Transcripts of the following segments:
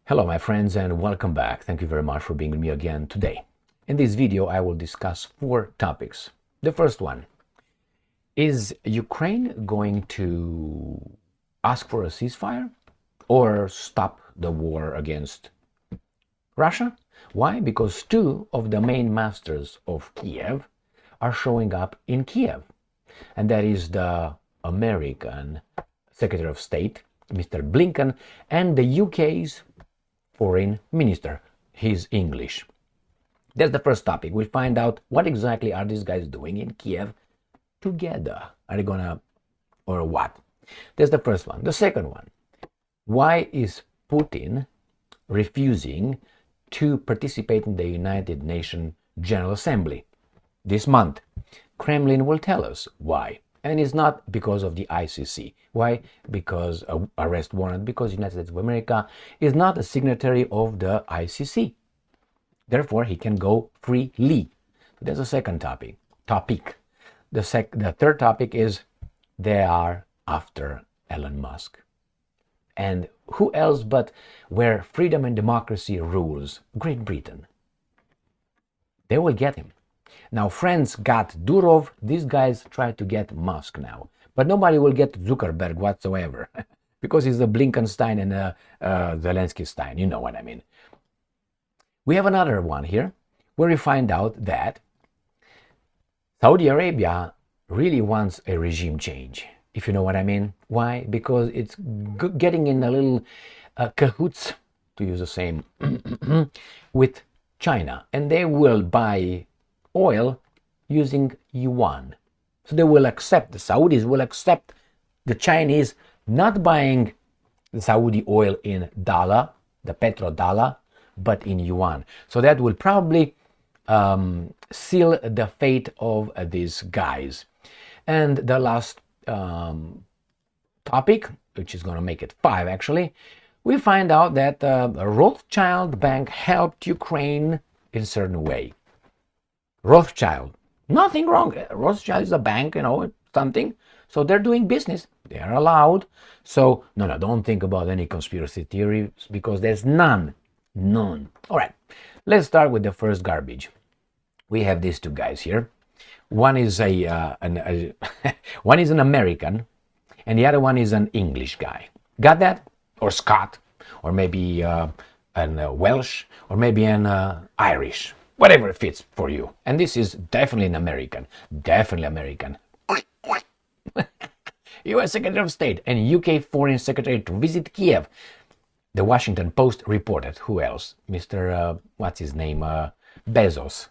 Hello my friends and welcome back. Thank you very much for being with me again today. In this video I will discuss 4 topics. The first one, is Ukraine going to ask for a ceasefire or stop the war against Russia? Why? Because 2 of the main masters of Kiev are showing up in Kiev, and that is the American Secretary of State, Mr. Blinken, and the UK's Foreign Minister. He's English. That's the first topic. We find out what exactly are these guys doing in Kiev together. Are they gonna, or what? That's the first one. The second one, why is Putin refusing to participate in the United Nations General Assembly this month? Kremlin will tell us why. And it's not because of the ICC. Why? Because arrest warrant, because the United States of America is not a signatory of the ICC. Therefore, he can go freely. That's the second topic. The third topic is they are after Elon Musk. And who else but where freedom and democracy rules? Great Britain. They will get him. Now, France got Durov. These guys try to get Musk now. But nobody will get Zuckerberg whatsoever. Because he's a Blinkenstein and a Zelensky Stein. You know what I mean. We have another one here where we find out that Saudi Arabia really wants a regime change. If you know what I mean. Why? Because it's getting in a little cahoots, to use the same, with China. And they will buy oil using yuan. So they will accept, the Saudis will accept the Chinese not buying the Saudi oil in dollar, the petrodollar, but in yuan. So that will probably seal the fate of these guys. And the last topic, which is going to make it 5 actually, we find out that Rothschild bank helped Ukraine in a certain way. Rothschild, nothing wrong. Rothschild is a bank, something. So they're doing business. They are allowed. So, no, don't think about any conspiracy theories because there's none. None. All right, let's start with the first garbage. We have these 2 guys here. One is one is an American, and the other one is an English guy. Got that? Or Scot, or maybe an Welsh, or maybe an Irish. Whatever fits for you. And this is definitely an American. Definitely American. U.S. Secretary of State and UK Foreign Secretary to visit Kiev. The Washington Post reported. Who else? Mr. What's his name? Bezos.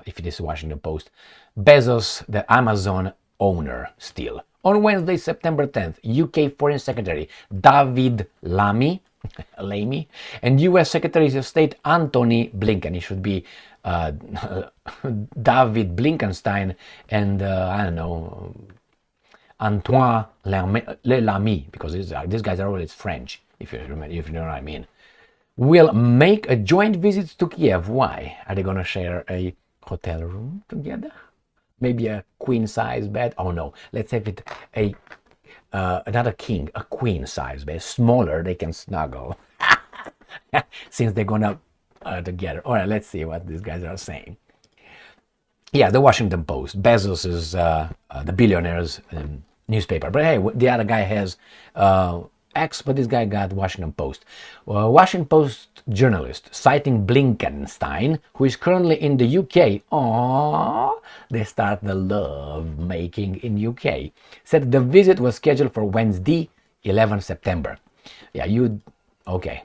If it is Washington Post. Bezos, the Amazon owner still. On Wednesday, September 10th, UK Foreign Secretary David Lammy and U.S. Secretary of State Antony Blinken. It should be David Blinkenstein and I don't know, Antoine Lamy, because these guys are always French, if you know what I mean, will make a joint visit to Kiev. Why? Are they going to share a hotel room together? Maybe a queen size bed? Oh no, let's have it another king, a queen size bed. Smaller, they can snuggle. Since they're gonna together. All right, let's see what these guys are saying. Yeah, the Washington Post. Bezos is the billionaire's newspaper. But hey, the other guy has X, but this guy got Washington Post. Washington Post journalist citing Blinkenstein, who is currently in the UK. Aww, they start the love making in UK. Said the visit was scheduled for Wednesday, 11 September. Yeah, okay.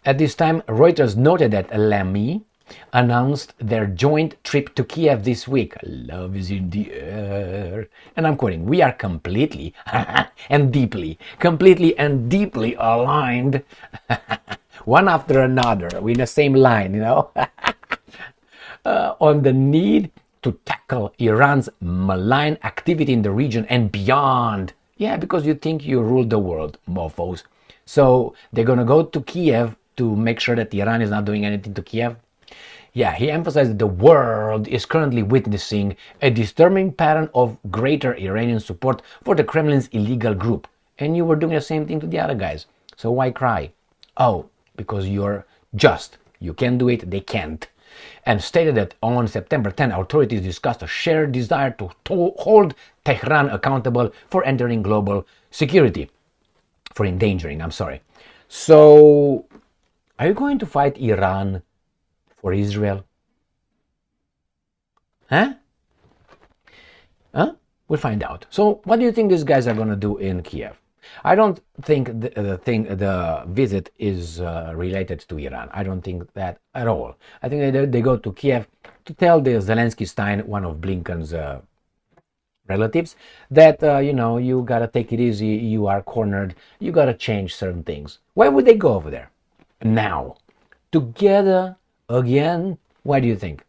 At this time, Reuters noted that Lamy announced their joint trip to Kiev this week. Love is in the air. And I'm quoting, we are completely and deeply aligned. One after another. We're in the same line, on the need to tackle Iran's malign activity in the region and beyond. Yeah, because you think you rule the world, mofos. So they're going to go to Kiev to make sure that Iran is not doing anything to Kiev. Yeah, he emphasized that the world is currently witnessing a disturbing pattern of greater Iranian support for the Kremlin's illegal group. And you were doing the same thing to the other guys. So why cry? Oh, because you're just. You can do it, they can't. And stated that on September 10, authorities discussed a shared desire to hold Tehran accountable for endangering global security. So, are you going to fight Iran for Israel? Huh? We'll find out. So, what do you think these guys are going to do in Kiev? I don't think the visit is related to Iran. I don't think that at all. I think they go to Kiev to tell the Zelensky Stein, one of Blinken's relatives, that you gotta take it easy. You are cornered. You gotta change certain things. Why would they go over there now? Together again? Why do you think?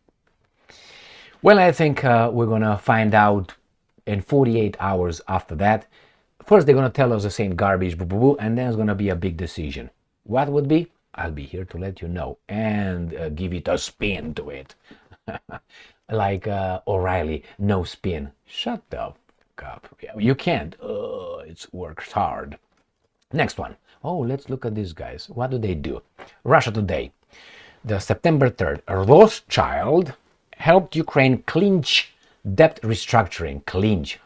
Well, I think we're gonna find out in 48 hours after that. First, they're going to tell us the same garbage, and then it's going to be a big decision. What would be? I'll be here to let you know and give it a spin to it. Like O'Reilly, no spin. Shut the fuck up. You can't. It's worked hard. Next one. Oh, let's look at these guys. What do they do? Russia Today. The September 3rd. Rothschild helped Ukraine clinch debt restructuring. Clinch.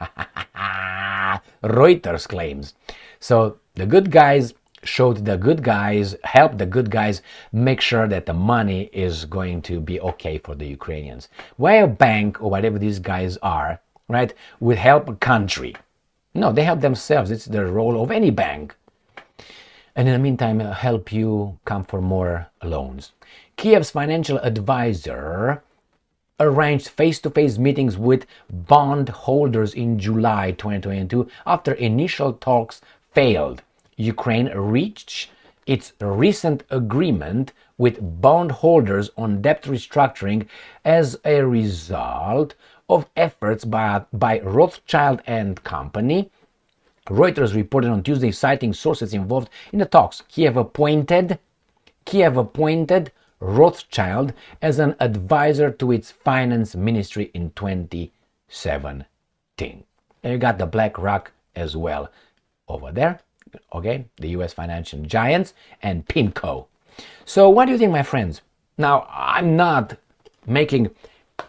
Reuters claims. So the good guys showed the good guys, helped the good guys make sure that the money is going to be okay for the Ukrainians. Why a bank or whatever these guys are, right, would help a country? No, they help themselves. It's the role of any bank. And in the meantime, help you come for more loans. Kiev's financial advisor arranged face-to-face meetings with bondholders in July 2022 after initial talks failed. Ukraine reached its recent agreement with bondholders on debt restructuring as a result of efforts by Rothschild and Company. Reuters reported on Tuesday, citing sources involved in the talks. Kiev appointed Rothschild as an advisor to its finance ministry in 2017. And you got the BlackRock as well over there, okay, the US financial giants and PIMCO. So what do you think, my friends? Now, I'm not making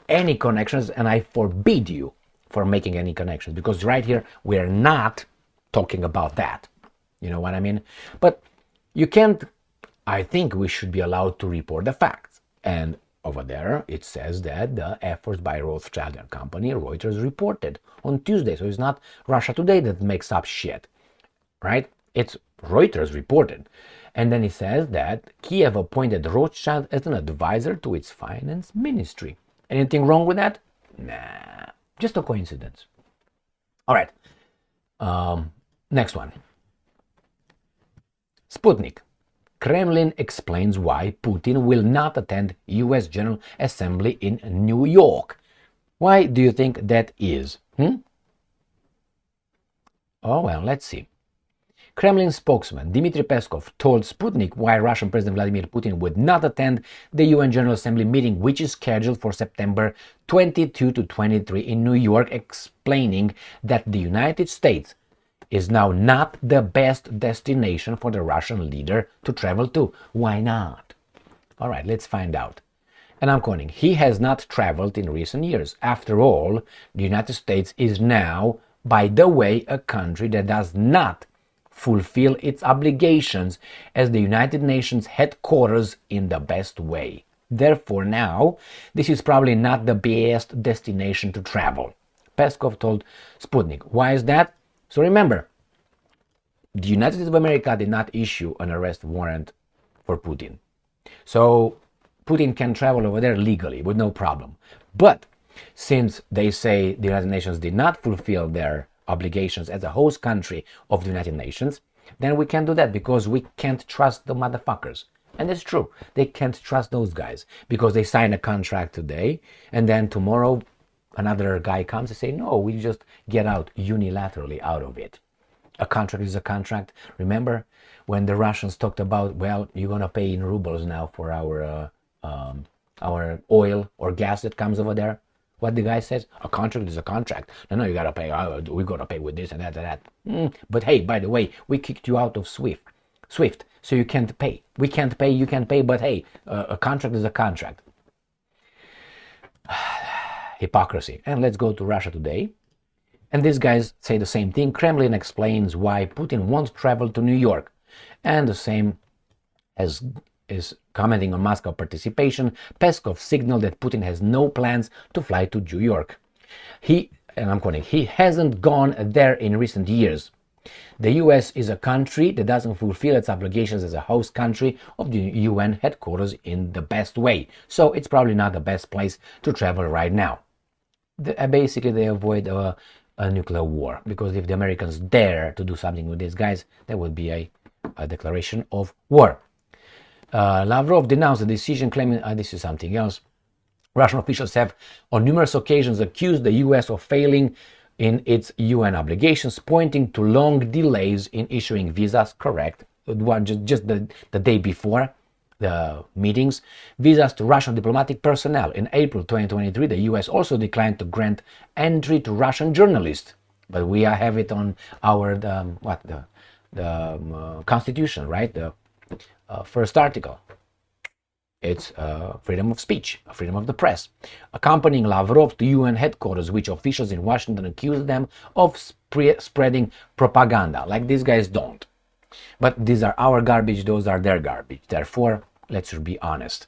any connections, and I forbid you from making any connections, because right here we're not talking about that. You know what I mean? But you can't. I think we should be allowed to report the facts. And over there, it says that the efforts by Rothschild and Company, Reuters reported on Tuesday. So it's not Russia Today that makes up shit, right? It's Reuters reported. And then it says that Kiev appointed Rothschild as an advisor to its finance ministry. Anything wrong with that? Nah, just a coincidence. All right. Next one. Sputnik. Kremlin explains why Putin will not attend U.S. General Assembly in New York. Why do you think that is? Oh, well, let's see. Kremlin spokesman Dmitry Peskov told Sputnik why Russian President Vladimir Putin would not attend the UN General Assembly meeting, which is scheduled for September 22 to 23 in New York, explaining that the United States is now not the best destination for the Russian leader to travel to. Why not? All right, let's find out. And I'm quoting, he has not traveled in recent years. After all, the United States is now, by the way, a country that does not fulfill its obligations as the United Nations headquarters in the best way. Therefore, now, this is probably not the best destination to travel. Peskov told Sputnik. Why is that? So remember, the United States of America did not issue an arrest warrant for Putin. So Putin can travel over there legally with no problem. But since they say the United Nations did not fulfill their obligations as a host country of the United Nations, then we can't do that because we can't trust the motherfuckers. And it's true. They can't trust those guys because they sign a contract today and then tomorrow another guy comes and say, no, we just get out unilaterally out of it. A contract is a contract. Remember when the Russians talked about, well, you're going to pay in rubles now for our oil or gas that comes over there? What the guy says, a contract is a contract. No, you got to pay. We're going to pay with this and that and that. But hey, by the way, we kicked you out of SWIFT. SWIFT, so you can't pay. We can't pay, you can't pay, but hey, a contract is a contract. Hypocrisy. And let's go to Russia Today. And these guys say the same thing. Kremlin explains why Putin won't travel to New York. And the same as is commenting on Moscow participation. Peskov signaled that Putin has no plans to fly to New York. And I'm quoting, he hasn't gone there in recent years. The US is a country that doesn't fulfill its obligations as a host country of the UN headquarters in the best way. So it's probably not the best place to travel right now. Basically, they avoid a nuclear war, because if the Americans dare to do something with these guys, there would be a declaration of war. Lavrov denounced the decision, claiming this is something else. Russian officials have on numerous occasions accused the US of failing in its UN obligations, pointing to long delays in issuing visas. Correct. Just the day before the meetings, visas to Russian diplomatic personnel. In April 2023, the US also declined to grant entry to Russian journalists. But we have it on our Constitution, right? The first article. It's freedom of speech, freedom of the press. Accompanying Lavrov to UN headquarters, which officials in Washington accused them of spreading propaganda. Like these guys don't. But these are our garbage, those are their garbage. Therefore, let's be honest.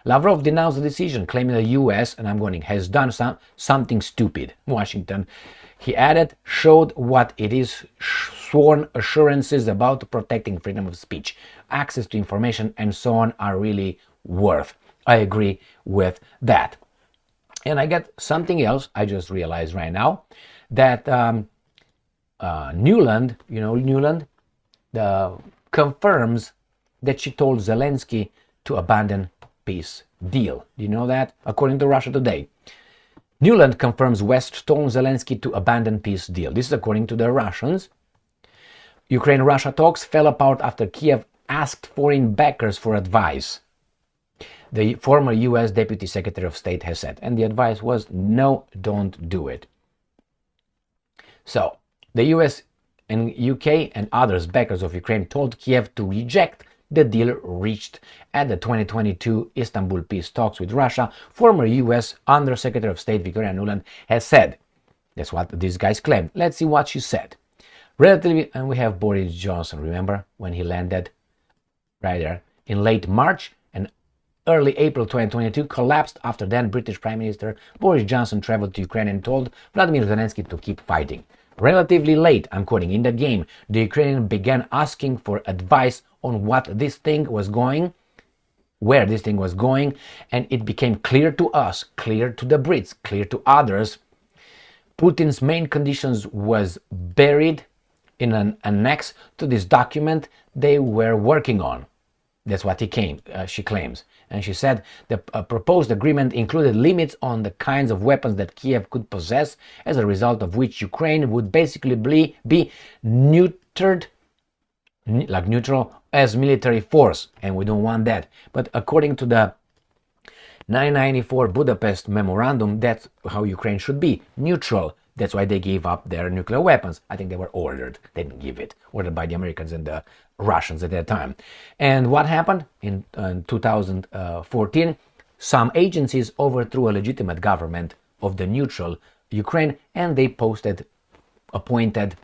Lavrov denounced the decision, claiming the US, and I'm going, has done something stupid. Washington, he added, showed what it is sworn assurances about protecting freedom of speech, access to information, and so on are really worth. I agree with that. And I get something else I just realized right now, that Nuland, Nuland, confirms that she told Zelensky to abandon peace deal. Do you know that? According to Russia Today. Nuland confirms West told Zelensky to abandon peace deal. This is according to the Russians. Ukraine-Russia talks fell apart after Kiev asked foreign backers for advice. The former US Deputy Secretary of State has said, and the advice was, no, don't do it. So, the US and UK and others backers of Ukraine told Kiev to reject the deal reached at the 2022 Istanbul peace talks with Russia. Former US Undersecretary of State Victoria Nuland has said. That's what these guys claim. Let's see what she said. Relatively, and we have Boris Johnson, remember, when he landed right there in late March, and early April 2022 collapsed. After then, British Prime Minister Boris Johnson traveled to Ukraine and told Vladimir Zelensky to keep fighting. Relatively late, I'm quoting, in the game, the Ukrainian began asking for advice on what this thing was going, where this thing was going, and it became clear to us, clear to the Brits, clear to others. Putin's main conditions was buried in an annex to this document they were working on. That's what she claims. And she said the proposed agreement included limits on the kinds of weapons that Kiev could possess, as a result of which Ukraine would basically be neutered, like neutral, as military force. And we don't want that. But according to the 1994 Budapest Memorandum, that's how Ukraine should be, neutral. That's why they gave up their nuclear weapons. I think they were ordered. They didn't give it. Ordered by the Americans and the Russians at that time. And what happened? In 2014, some agencies overthrew a legitimate government of the neutral Ukraine, and they appointed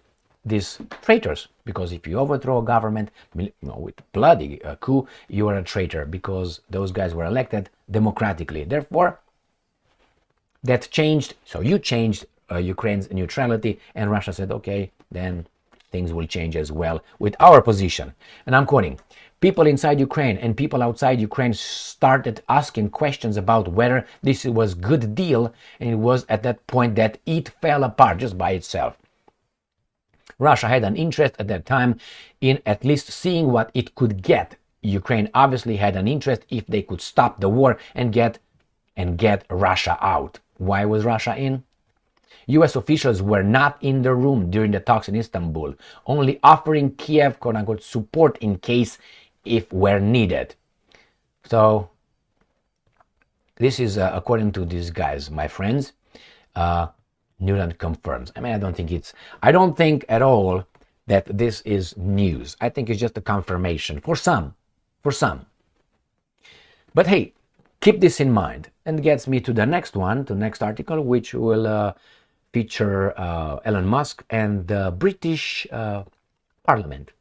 these traitors. Because if you overthrow a government with bloody coup, you are a traitor, because those guys were elected democratically. Therefore, that changed. So you changed Ukraine's neutrality, and Russia said, okay, then things will change as well with our position. And I'm quoting, people inside Ukraine and people outside Ukraine started asking questions about whether this was a good deal, and it was at that point that it fell apart just by itself. Russia had an interest at that time in at least seeing what it could get. Ukraine obviously had an interest if they could stop the war and get Russia out. Why was Russia in? US officials were not in the room during the talks in Istanbul, only offering Kiev, quote-unquote, support in case if were needed. So, this is according to these guys, my friends. Nuland confirms. I mean, I don't think at all that this is news. I think it's just a confirmation for some. But hey, keep this in mind, and gets me to the next one, to the next article, which will feature Elon Musk and the British Parliament,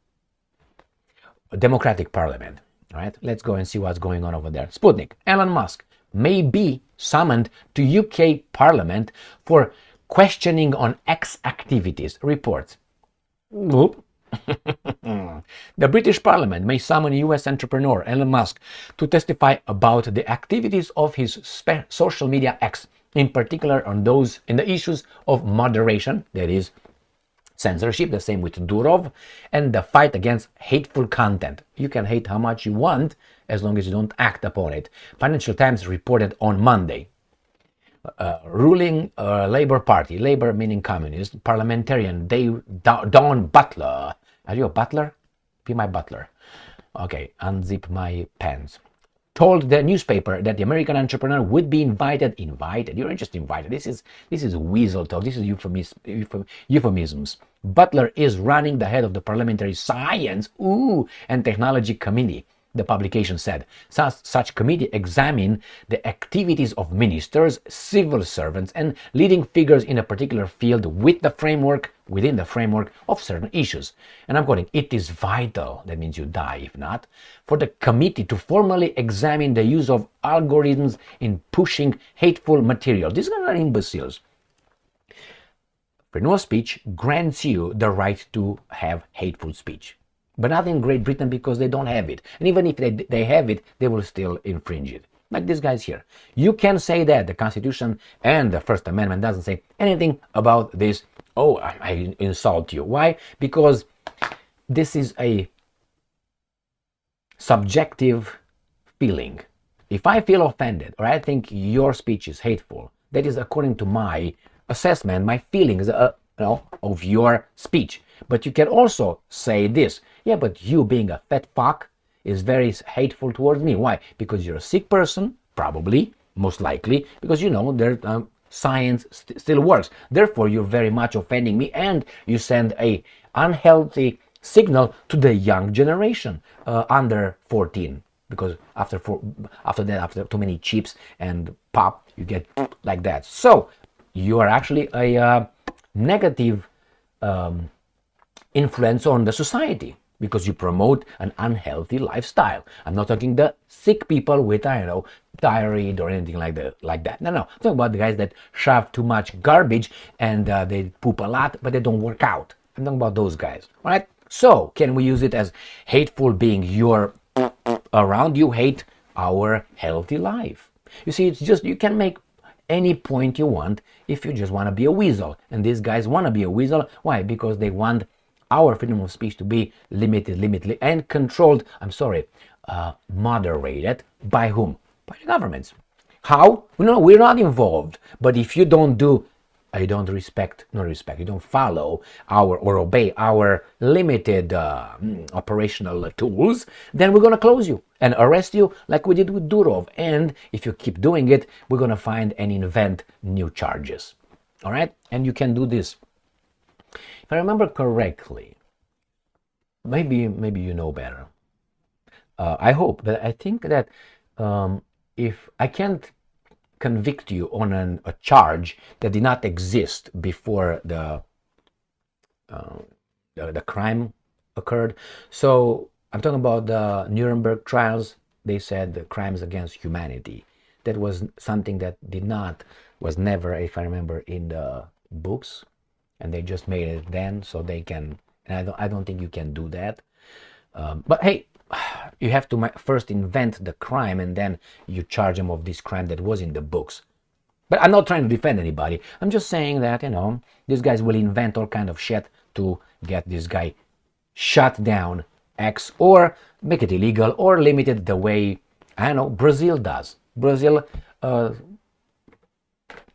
Democratic Parliament. All right, let's go and see what's going on over there. Sputnik. Elon Musk may be summoned to UK Parliament for questioning on X activities, reports. Whoop. The British Parliament may summon US entrepreneur Elon Musk to testify about the activities of his social media X, in particular on those in the issues of moderation, that is censorship, the same with Durov, and the fight against hateful content. You can hate how much you want as long as you don't act upon it. Financial Times reported on Monday. Ruling Labour Party, Labour meaning communist, parliamentarian Dawn Butler. Are you a butler? Be my butler. Okay, unzip my pants. Told the newspaper that the American entrepreneur would be invited. You're just invited. This is weasel talk. This is euphemisms. Butler is running the head of the Parliamentary Science and Technology Committee, the publication said. Such committee examine the activities of ministers, civil servants, and leading figures in a particular field within the framework of certain issues. And I'm quoting, it is vital, that means you die if not, for the committee to formally examine the use of algorithms in pushing hateful material. These guys are imbeciles. Freedom of speech grants you the right to have hateful speech. But not in Great Britain, because they don't have it. And even if they have it, they will still infringe it. Like these guys here. You can say that the Constitution and the First Amendment doesn't say anything about this. Oh, I insult you. Why? Because this is a subjective feeling. If I feel offended or I think your speech is hateful, that is according to my assessment, my feelings of your speech. But you can also say this. Yeah, but you being a fat fuck is very hateful towards me. Why? Because you're a sick person, probably, most likely, because you know their science still works. Therefore, you're very much offending me, and you send a unhealthy signal to the young generation under 14. Because after too many chips and pop, you get like that. So you are actually a negative influence on the society, because you promote an unhealthy lifestyle. I'm not talking the sick people with, I don't know, thyroid or anything like that. No. I'm talking about the guys that shove too much garbage and they poop a lot, but they don't work out. I'm talking about those guys. All right? So, can we use it as hateful being you're around? You hate our healthy life. You see, it's just, you can make any point you want if you just want to be a weasel. And these guys want to be a weasel. Why? Because they want our freedom of speech to be limited, and controlled, moderated by whom? By the governments. How? No, we're not involved. But if you don't you don't follow or obey our limited operational tools, then we're going to close you and arrest you like we did with Durov. And if you keep doing it, we're going to find and invent new charges. All right? And you can do this. If I remember correctly, maybe you know better. I hope, but I think that if I can't convict you on a charge that did not exist before the crime occurred. So I'm talking about the Nuremberg trials. They said the crimes against humanity. That was something that was never, if I remember, in the books. And they just made it then, so they can. And I don't think you can do that. But hey, you have to first invent the crime, and then you charge them of this crime that was in the books. But I'm not trying to defend anybody. I'm just saying that these guys will invent all kind of shit to get this guy shut down, X, or make it illegal or limited the way Brazil does. Brazil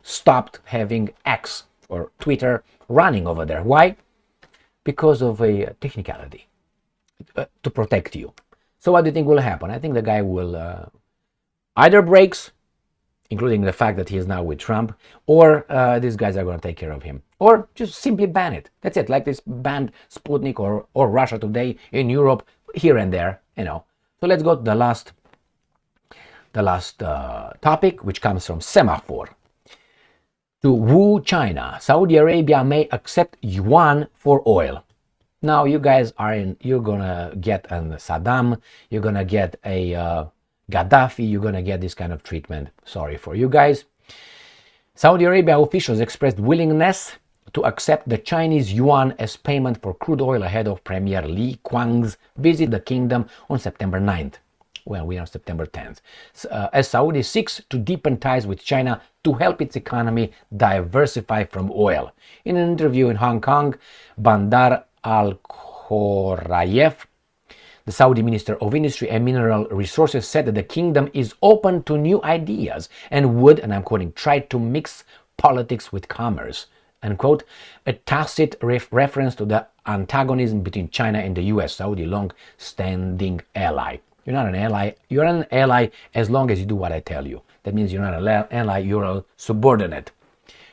stopped having X or Twitter running over there. Why? Because of a technicality, to protect you. So what do you think will happen? I think the guy will either breaks including the fact that he is now with Trump, or these guys are going to take care of him, or just simply ban it. That's it, like this banned Sputnik or Russia Today in Europe, here and there, you know. So let's go to the last topic, which comes from Semaphore. To woo China, Saudi Arabia may accept yuan for oil. Now you guys you're gonna get a Saddam, you're gonna get a Gaddafi, you're gonna get this kind of treatment. Sorry for you guys. Saudi Arabia officials expressed willingness to accept the Chinese yuan as payment for crude oil ahead of Premier Li Qiang's visit the kingdom on September 9th. Well, we are September 10th. As Saudi seeks to deepen ties with China to help its economy diversify from oil. In an interview in Hong Kong, Bandar Al-Khorayef, the Saudi Minister of Industry and Mineral Resources, said that the kingdom is open to new ideas and would, and I'm quoting, try to mix politics with commerce, unquote, a tacit reference to the antagonism between China and the US, Saudi long-standing ally. You're not an ally. You're an ally as long as you do what I tell you. That means you're not an ally, you're a subordinate.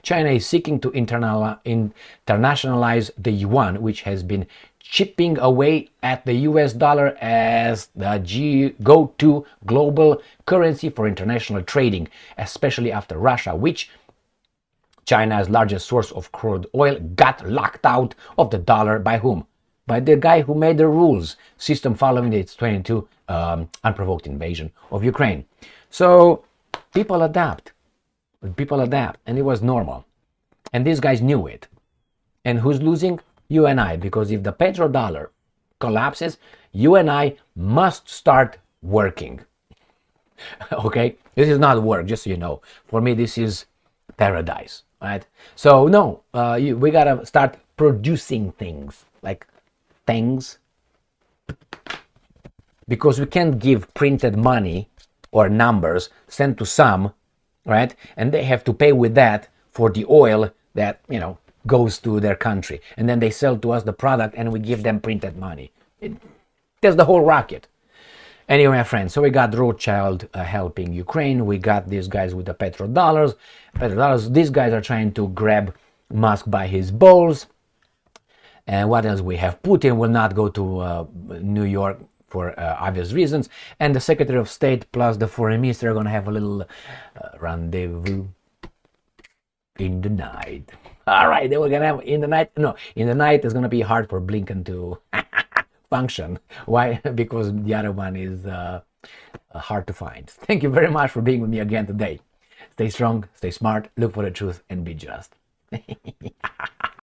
China is seeking to internationalize the yuan, which has been chipping away at the US dollar as the go-to global currency for international trading, especially after Russia, which China's largest source of crude oil, got locked out of the dollar by whom? By the guy who made the rules system following its 22 unprovoked invasion of Ukraine. So people adapt, and it was normal. And these guys knew it. And who's losing? You and I, because if the petrodollar collapses, you and I must start working. Okay? This is not work, just so you know. For me, this is paradise, right? So no, we gotta start producing things, like things, because we can't give printed money or numbers sent to some, right? And they have to pay with that for the oil that, you know, goes to their country. And then they sell to us the product and we give them printed money. That's the whole racket. Anyway, my friends, so we got Rothschild helping Ukraine. We got these guys with the petrodollars. These guys are trying to grab Musk by his balls. And what else we have? Putin will not go to New York for obvious reasons. And the Secretary of State plus the Foreign Minister are going to have a little rendezvous in the night. All right, then we're going to have in the night. No, in the night it's going to be hard for Blinken to function. Why? Because the other one is hard to find. Thank you very much for being with me again today. Stay strong, stay smart, look for the truth, and be just.